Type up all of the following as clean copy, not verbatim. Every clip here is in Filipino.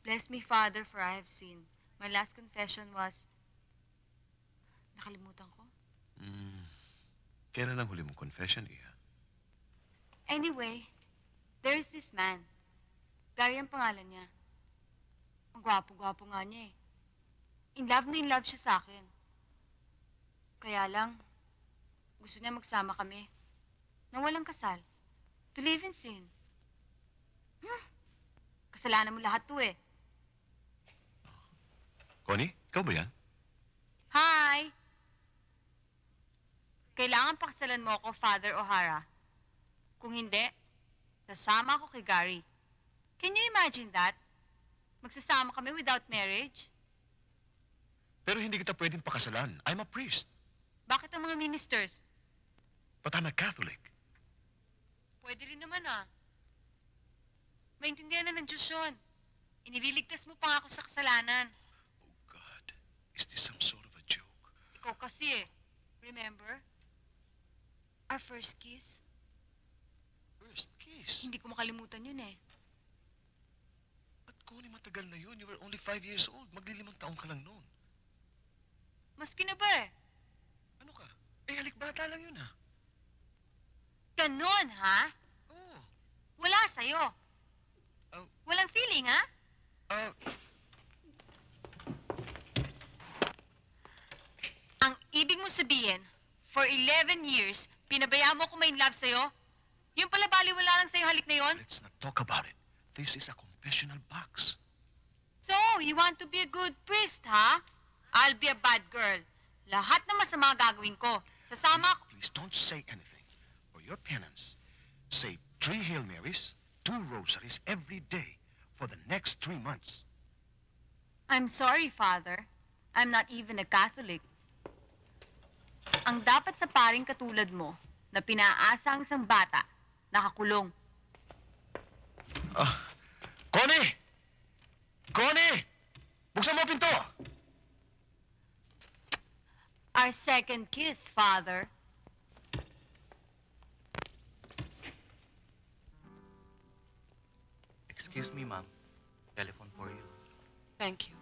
Bless me, Father, for I have sinned. My last confession was... Nakalimutan ko. Kailan ang huli mong confession, Iha? Anyway, there is this man. Gary ang pangalan niya. Ang gwapo-gwapo nga niya eh. In love siya sa akin. Kaya lang, gusto niya magsama kami. Nang walang kasal. To live in sin. Kasalanan mo lahat to eh. Connie, ikaw ba yan? Hi! Kailangan pakasalan mo ako, Father O'Hara. Kung hindi, sasama ako kay Gary. Can you imagine that? Magsasama kami without marriage? Pero hindi kita pwedeng pakasalan. I'm a priest. Bakit ang mga ministers? But I'm a Catholic. Pwede rin naman ah. Maintindihan na ng Diyos yun. Inililigtas mo pa nga ako sa kasalanan. Oh God, is this some sort of a joke? Ikaw kasi eh. Remember? Our first kiss? First kiss? Hindi ko makalimutan yun eh. But Connie, matagal na yun. You were only 5 years old. Maglilimang taong ka lang noon. Maski na ba eh? Ano ka? Eh, halikbata lang yun, ha? Ganon, ha? Oo. Wala sa'yo. Walang feeling, ha? Ang ibig mo sabihin, for 11 years, pinabayaan mo ko may love sa'yo? Yung pala baliwala lang sa'yo halik na yon? Let's not talk about it. This is a confessional box. So, you want to be a good priest, ha? I'll be a bad girl. Lahat na masama gagawin ko. Sasama ako. Please don't say anything. For your penance, say 3 Hail Marys, 2 rosaries every day for the next 3 months. I'm sorry, Father. I'm not even a Catholic. Ang dapat sa paring katulad mo, na pinaasa ang isang bata, nakakulong. Connie! Connie! Buksan mo ang pinto! Our second kiss, Father. Excuse me, ma'am. Telephone for you. Thank you.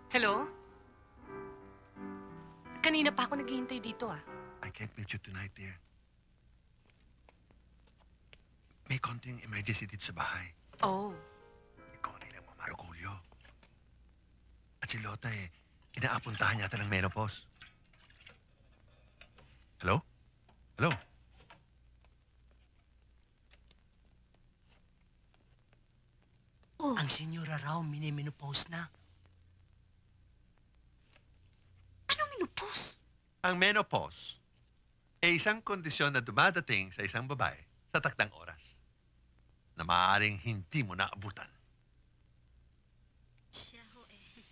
Hello? Kanina pa ako naghihintay dito, ah. I can't meet you tonight, dear. May konting emergency dito sa bahay. Oh. Ikaw nilang Julio. At si Lota inaapuntahan yata ng menopause. Hello? Hello? Oh. Ang senyora raw mini-menopause na. Anong menopause? Ang menopause ay isang kondisyon na dumadating sa isang babae sa takdang oras na maaaring hindi mo naabutan. Siya ho eh.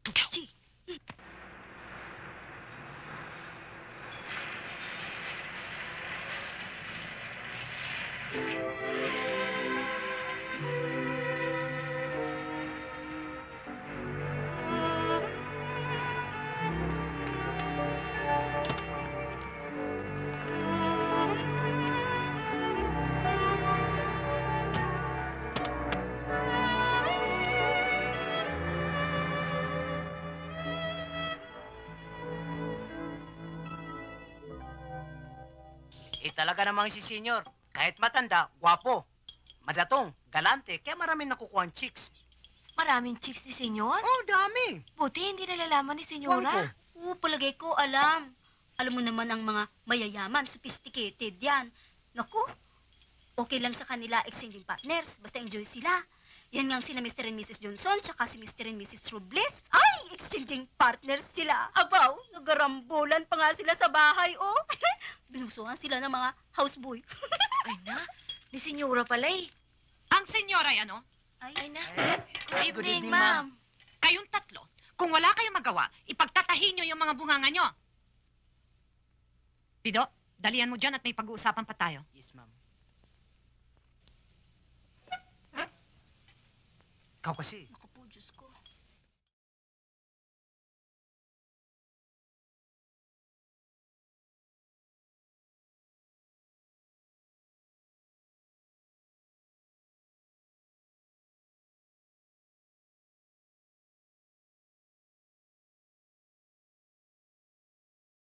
Tusi! Talaga namang si Senyor, kahit matanda, gwapo, madatong, galante, kaya maraming nakukuha chicks. Maraming chicks ni Senyor? Oh, dami. Buti hindi nalalaman ni Senyora. Oo, palagay ko alam. Alam mo naman ang mga mayayaman, sophisticated yan. Naku, okay lang sa kanila exchanging partners, basta enjoy sila. Yan nga sina Mr. and Mrs. Johnson, tsaka si Mr. and Mrs. Robles. Ay, exchanging partners sila. Abaw, nagarambulan pa nga sila sa bahay, oh. Binusuhan sila ng mga houseboy. Ay na, ni Senyora pala eh. Ang senyora ay ano? Ay na. Good Good evening, evening, ma'am. Kayong tatlo, kung wala kayong magawa, ipagtatahin nyo yung mga bunganga nyo. Pido, dalian mo dyan at may pag-uusapan pa tayo. Yes, ma'am. Ikaw kasi,